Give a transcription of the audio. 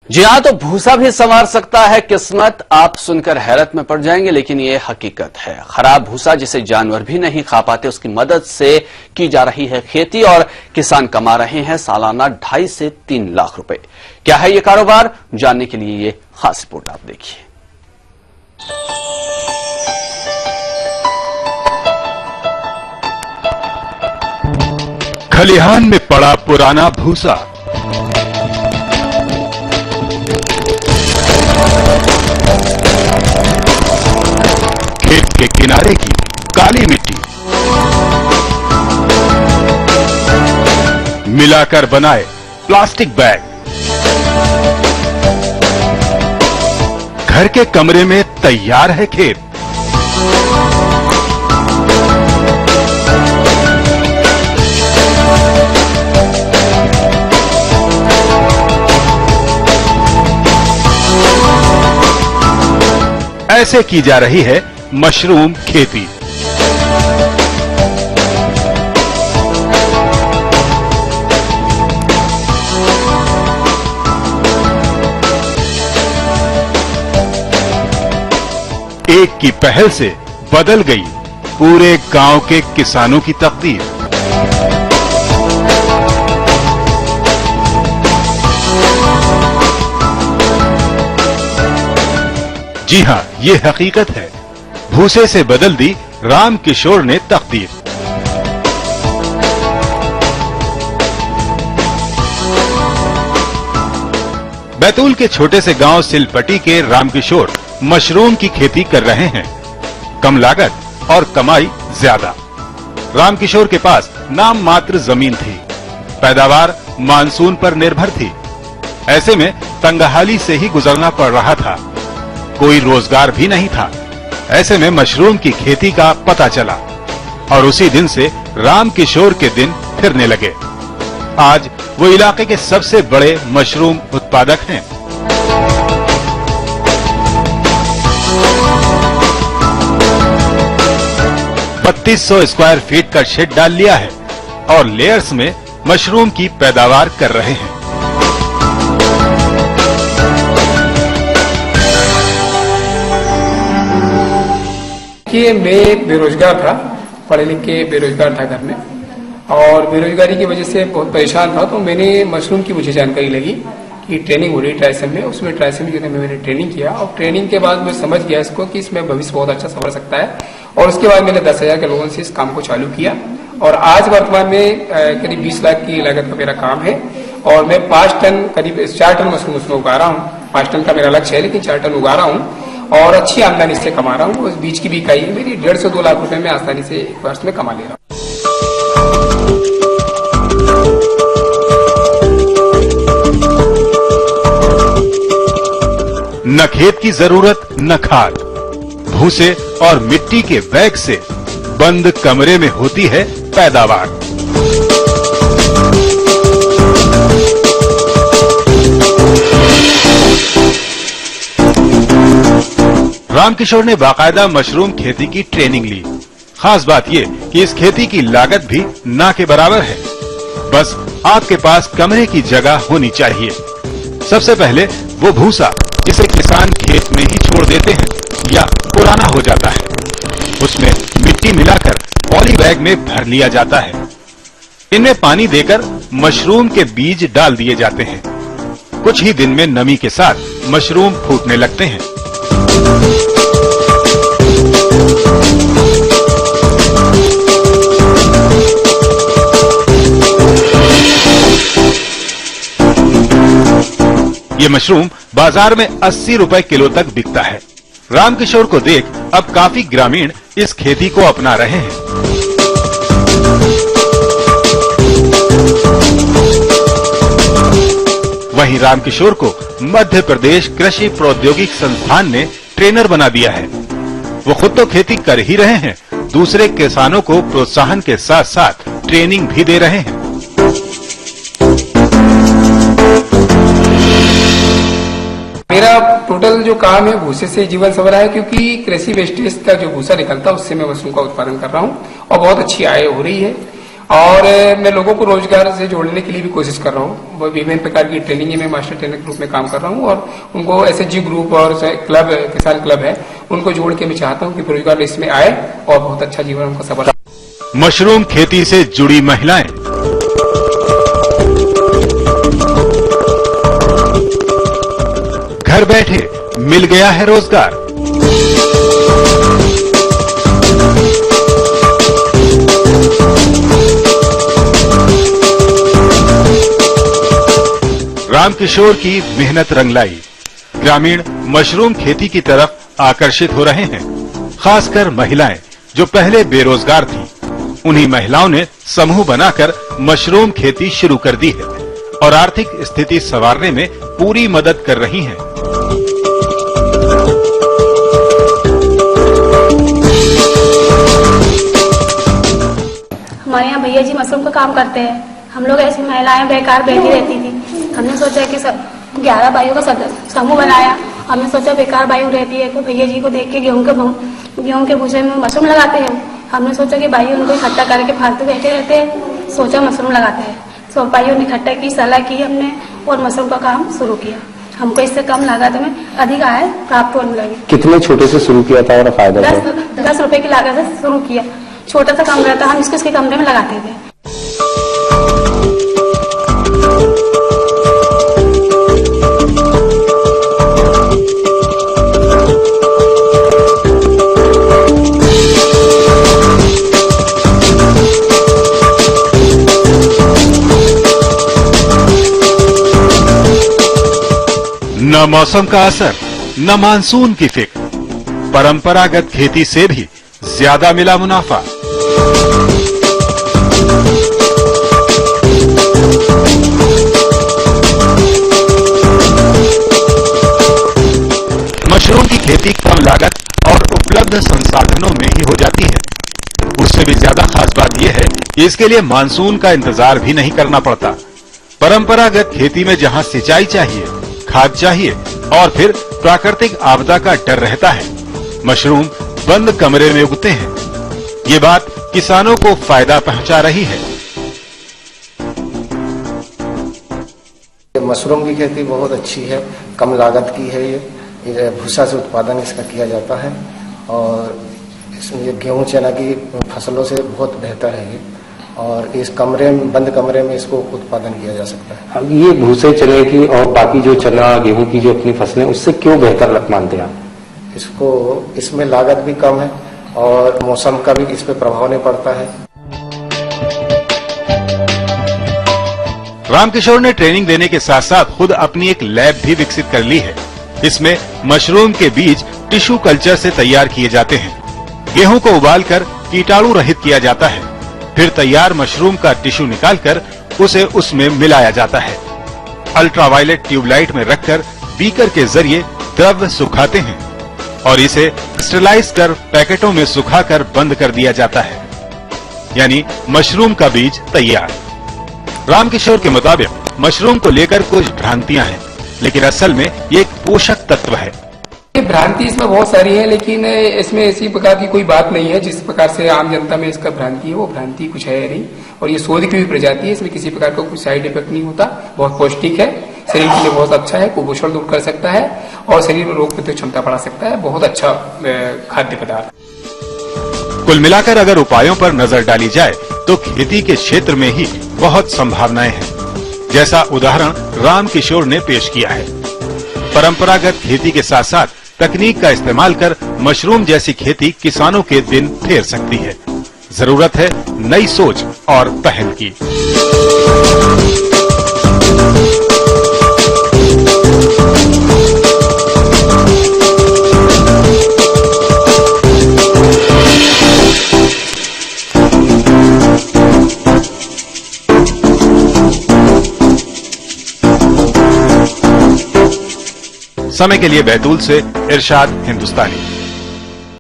जी हाँ, तो भूसा भी संवार सकता है किस्मत। आप सुनकर हैरत में पड़ जाएंगे, लेकिन ये हकीकत है। खराब भूसा जिसे जानवर भी नहीं खा पाते, उसकी मदद से की जा रही है खेती और किसान कमा रहे हैं सालाना 2.5 से 3 लाख रुपए। क्या है ये कारोबार, जानने के लिए ये खास रिपोर्ट आप देखिए। खलिहान में पड़ा पुराना भूसा, खेत के किनारे की काली मिट्टी, मिलाकर बनाए प्लास्टिक बैग, घर के कमरे में तैयार है खेत। ऐसे की जा रही है मशरूम खेती। एक की पहल से बदल गई पूरे गांव के किसानों की तकदीर। जी हां, ये हकीकत है। भूसे से बदल दी राम किशोर ने तकदीर। बैतूल के छोटे से गांव सिलपटी के रामकिशोर मशरूम की खेती कर रहे हैं। कम लागत और कमाई ज्यादा। रामकिशोर के पास नाम मात्र जमीन थी, पैदावार मानसून पर निर्भर थी। ऐसे में तंगहाली से ही गुजरना पड़ रहा था, कोई रोजगार भी नहीं था। ऐसे में मशरूम की खेती का पता चला और उसी दिन से रामकिशोर के दिन फिरने लगे। आज वो इलाके के सबसे बड़े मशरूम उत्पादक हैं। ₹3200 स्क्वायर फीट का शेड डाल लिया है और लेयर्स में मशरूम की पैदावार कर रहे हैं। कि मैं एक बेरोजगार था, पढ़े लिखे बेरोजगार था घर में, और बेरोजगारी की वजह से बहुत परेशान था। तो मैंने मशरूम की मुझे जानकारी लगी कि ट्रेनिंग हो रही ट्राइसेम में, उसमें ट्राइसेम जो है मैंने ट्रेनिंग किया और ट्रेनिंग के बाद मैं समझ गया इसको कि इसमें भविष्य बहुत अच्छा संवर सकता है। और उसके बाद मैंने 10,000 के लोगों से इस काम को चालू किया और आज वर्तमान में करीब 20 लाख की लागत का मेरा काम है और मैं 5 टन करीब 4 टन मशरूम उसमें उगा रहा हूँ। 5 टन का मेरा लक्ष्य है, लेकिन 4 टन उगा रहा हूँ और अच्छी आमदनी इससे कमा रहा हूँ। उस बीज की भी इकाई है मेरी 1.5 से 2 लाख रुपए में आसानी से एक वर्ष में कमा ले रहा हूँ। न खेत की जरूरत न खाद, भूसे और मिट्टी के बैग से बंद कमरे में होती है पैदावार। रामकिशोर ने बाकायदा मशरूम खेती की ट्रेनिंग ली। खास बात ये कि इस खेती की लागत भी ना के बराबर है। बस आपके पास कमरे की जगह होनी चाहिए। सबसे पहले वो भूसा जिसे किसान खेत में ही छोड़ देते हैं या पुराना हो जाता है, उसमें मिट्टी मिलाकर पॉली बैग में भर लिया जाता है। इनमें पानी देकर मशरूम के बीज डाल दिए जाते हैं। कुछ ही दिन में नमी के साथ मशरूम फूटने लगते हैं। ये मशरूम बाजार में 80 रुपए किलो तक बिकता है। रामकिशोर को देख अब काफी ग्रामीण इस खेती को अपना रहे हैं। वहीं रामकिशोर को मध्य प्रदेश कृषि प्रौद्योगिकी संस्थान ने ट्रेनर बना दिया है। वो खुद तो खेती कर ही रहे हैं, दूसरे किसानों को प्रोत्साहन के साथ साथ ट्रेनिंग भी दे रहे हैं। मेरा टोटल जो काम है भूसे से जीवन संवर है, क्योंकि कृषि वेस्टेज का जो भूसा निकलता है उससे मैं मशरूम का उत्पादन कर रहा हूँ और बहुत अच्छी आय हो रही है। और मैं लोगों को रोजगार से जोड़ने के लिए भी कोशिश कर रहा हूँ। विभिन्न प्रकार की ट्रेनिंग में मास्टर ट्रेनर के रूप में काम कर रहा हूँ और उनको SHG ग्रुप और क्लब किसान क्लब है उनको जोड़ के मैं चाहता हूँ कि बेरोजगार इसमें आए और बहुत अच्छा जीवन उनका सफल। मशरूम खेती से जुड़ी महिलाएं घर बैठे मिल गया है रोजगार। रामकिशोर की मेहनत रंग लाई, ग्रामीण मशरूम खेती की तरफ आकर्षित हो रहे हैं। खासकर महिलाएं जो पहले बेरोजगार थीं, उन्हीं महिलाओं ने समूह बनाकर मशरूम खेती शुरू कर दी है और आर्थिक स्थिति संवारने में पूरी मदद कर रही हैं। हमारे यहाँ भैया जी मशरूम का काम करते हैं। हम लोग ऐसी महिलाएं बेकार बैठी रहती थी। हमने सोचा कि 11 भाइयों का समूह बनाया। हमने सोचा बेकार भाइयों रहती है तो भैया जी को देख के गेहूं के भूसे में मशरूम लगाते हैं। हमने सोचा कि भाई उनको इकट्ठा करके फालतू बैठे रहते हैं, सोचा मशरूम लगाते हैं। सो भाइयों ने इकट्ठा की, सलाह की हमने और मशरूम का काम शुरू किया। हमको इससे कम लागत में अधिक आय प्राप्त होने लगी। कितने छोटे से शुरू किया था और फायदा 10 रुपए की लागत से शुरू किया। छोटा सा कमरा था, हम इसके कमरे में लगाते थे। न मौसम का असर, न मानसून की फिक्र, परंपरागत खेती से भी ज्यादा मिला मुनाफा। मशरूम की खेती कम लागत और उपलब्ध संसाधनों में ही हो जाती है। उससे भी ज्यादा खास बात यह है कि इसके लिए मानसून का इंतजार भी नहीं करना पड़ता। परंपरागत खेती में जहां सिंचाई चाहिए, खाद चाहिए और फिर प्राकृतिक आपदा का डर रहता है, मशरूम बंद कमरे में उगते हैं। ये बात किसानों को फायदा पहुंचा रही है। मशरूम की खेती बहुत अच्छी है, कम लागत की है। ये भूसा से उत्पादन इसका किया जाता है और इसमें ये गेहूं चना की फसलों से बहुत बेहतर है ये। और इस बंद कमरे में इसको उत्पादन किया जा सकता है। अब ये भूसे चने की और बाकी जो चना गेहूं की जो अपनी फसलें, उससे क्यों बेहतर मानते हैं आप? इसमें लागत भी कम है और मौसम का भी इस पे प्रभाव नहीं पड़ता है। रामकिशोर ने ट्रेनिंग देने के साथ साथ खुद अपनी एक लैब भी विकसित कर ली है। इसमें मशरूम के बीज टिश्यू कल्चर से तैयार किए जाते हैं। गेहूं को उबालकर कीटाणु रहित किया जाता है, फिर तैयार मशरूम का टिश्यू निकालकर उसे उसमें मिलाया जाता है। अल्ट्रावायलेट ट्यूबलाइट में रखकर बीकर के जरिए द्रव सुखाते हैं और इसे स्टरलाइज कर पैकेटों में सुखाकर बंद कर दिया जाता है, यानी मशरूम का बीज तैयार। रामकिशोर के मुताबिक मशरूम को लेकर कुछ भ्रांतियां हैं, लेकिन असल में ये एक पोषक तत्व है। भ्रांति इसमें बहुत सारी है, लेकिन इसमें ऐसी प्रकार की कोई बात नहीं है जिस प्रकार से आम जनता में इसका भ्रांति है, वो भ्रांति कुछ है नहीं। और ये शोध की भी प्रजाति है, इसमें किसी प्रकार का कोई साइड इफेक्ट नहीं होता। बहुत पौष्टिक है, शरीर के लिए बहुत अच्छा है, कुपोषण दूर कर सकता है और शरीर में रोग प्रतिरोधक क्षमता बढ़ा सकता है। बहुत अच्छा खाद्य पदार्थ। कुल मिलाकर अगर उपायों पर नजर डाली जाए तो खेती के क्षेत्र में ही बहुत संभावनाएं हैं, जैसा उदाहरण रामकिशोर ने पेश किया है। परंपरागत खेती के साथ साथ तकनीक का इस्तेमाल कर मशरूम जैसी खेती किसानों के दिन फेर सकती है। जरूरत है नई सोच और पहल की। समय के लिए बैतूल से इरशाद हिंदुस्तानी।